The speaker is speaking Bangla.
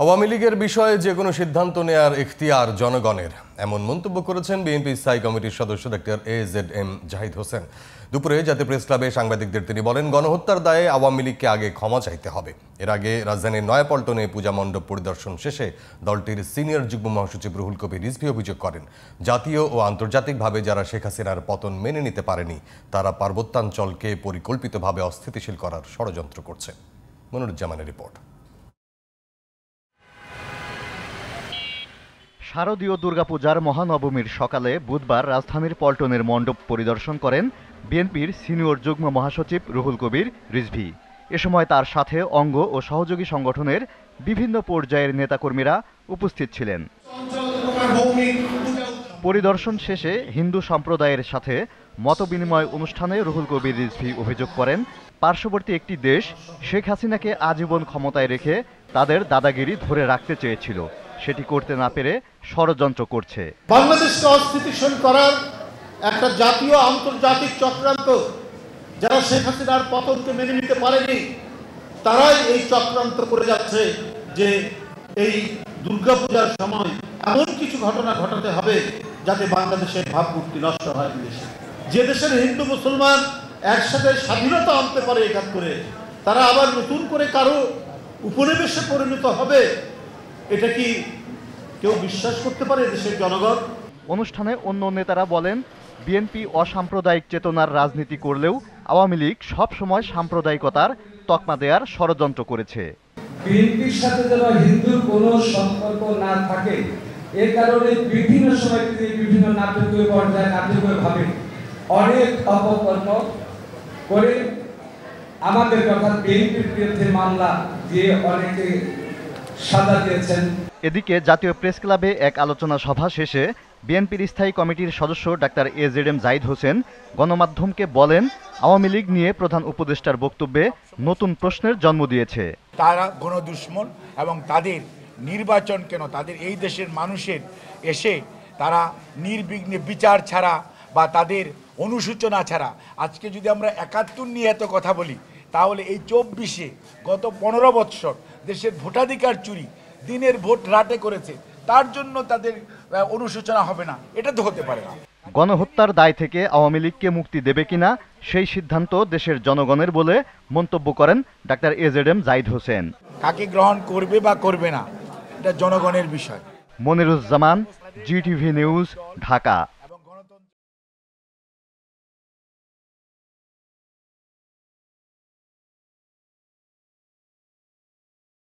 আওয়ামী লীগের বিষয়ে যে কোনো সিদ্ধান্ত নেয়ার ইখতিয়ার জনগণের, এমন মন্তব্য করেছেন বিএনপি স্থায়ী কমিটির সদস্য ডক্টর AZM জাহিদ হোসেন। দুপুরে জাতীয় প্রেস ক্লাবে সাংবাদিকদের তিনি বলেন, গণহত্যার দায়ে আওয়ামী লীগকে আগে ক্ষমা চাইতে হবে। এর আগে রাজধানীর নয়াপল্টনে পূজা মণ্ডপ পরিদর্শন শেষে দলটির সিনিয়র যুগ্ম মহাসচিব রুহুল কবির রিজভী অভিযোগ করেন, জাতীয় ও আন্তর্জাতিকভাবে যারা শেখ হাসিনার পতন মেনে নিতে পারেনি তারা পার্বত্যাঞ্চলকে পরিকল্পিতভাবে অস্থিতিশীল করার ষড়যন্ত্র করছে। মনিরুজ্জামানের রিপোর্ট। শারদীয় দুর্গাপূজার মহানবমীর সকালে বুধবার রাজধানীর পল্টনের মণ্ডপ পরিদর্শন করেন বিএনপির সিনিয়র যুগ্ম মহাসচিব রুহুল কবির রিজভী। এ সময় তার সাথে অঙ্গ ও সহযোগী সংগঠনের বিভিন্ন পর্যায়ের নেতাকর্মীরা উপস্থিত ছিলেন। পরিদর্শন শেষে হিন্দু সম্প্রদায়ের সাথে মতবিনিময় অনুষ্ঠানে রুহুল কবির রিজভী অভিযোগ করেন, পার্শ্ববর্তী একটি দেশ শেখ হাসিনাকে আজীবন ক্ষমতায় রেখে তাদের দাদাগিরি ধরে রাখতে চেয়েছিল, সেটি করতে না পেরে ষড়যন্ত্র করছে। বাংলাদেশকে অস্থিতিশীল করার একটা জাতীয় আন্তর্জাতিক চক্রান্ত, যারা শেখ হাসিনার পতনকে মেনে নিতে পারেনি তারাই এই চক্রান্ত করে যাচ্ছে যে এই দুর্গাপূজার সময় এমন কিছু ঘটনা ঘটাতে হবে যাতে বাংলাদেশের ভাবমূর্তি নষ্ট হয়। যে দেশের হিন্দু মুসলমান একসাথে স্বাধীনতা আনতে পারে একাত্তরে, তারা আবার নতুন করে কারো উপনিবেশে পরিণত হবে, এটা কি কেউ বিশ্বাস করতে পারে দেশের জনগণ? অনুষ্ঠানে অন্য নেতারা বলেন, বিএনপি অসাম্প্রদায়িক চেতনার রাজনীতি করলেও আওয়ামী লীগ সবসময় সাম্প্রদায়িকতার তকমা দেওয়ার ষড়যন্ত্র করেছে। বিএনপির সাথে যেন হিন্দুর কোনো সম্পর্ক না থাকে, এর কারণে বিভিন্ন সময় বিভিন্ন নাটকীয় পর্যায়ে নাটকীয়ভাবে অনেক অপকর্ম করে আমাদের কথা বিএনপির বিরুদ্ধে মামলা দিয়ে অনেকে সাজা দিয়েছেন। এদিকে জাতীয় প্রেস ক্লাবে এক আলোচনা সভা শেষে বিএনপির স্থায়ী কমিটির সদস্য ডাক্তার AZM জাহিদ হোসেন গণমাধ্যমকে বলেন, আওয়ামী লীগ নিয়ে প্রধান উপদেষ্টার বক্তব্যে নতুন প্রশ্নের জন্ম দিয়েছে। তারা গণদুশ্মন এবং তাদের নির্বাচন কেন, তাদের এই দেশের মানুষের এসে তারা নির্বিঘ্নে বিচার ছাড়া বা তাদের অনুসূচনা ছাড়া, আজকে যদি আমরা ৭১ নিয়ে এত কথা বলি, তাহলে এই ২৪-এ গত ১৫ বৎসর দেশের ভোটাধিকার চুরি, দিনের ভোট রাতে করেছে, তার জন্য তাদের অনুশোচনা হবে না, এটা তো হতে পারে না। গণহত্যার দায় থেকে আওয়ামী লীগকে মুক্তি দেবে কিনা সেই সিদ্ধান্ত দেশের জনগণের বলে মন্তব্য করেন ডাক্তার AZM জাহিদ হোসেন। কাকে গ্রহণ করবে বা করবে না, এটা জনগণের বিষয়। Moniruzzaman, GTV news, Dhaka.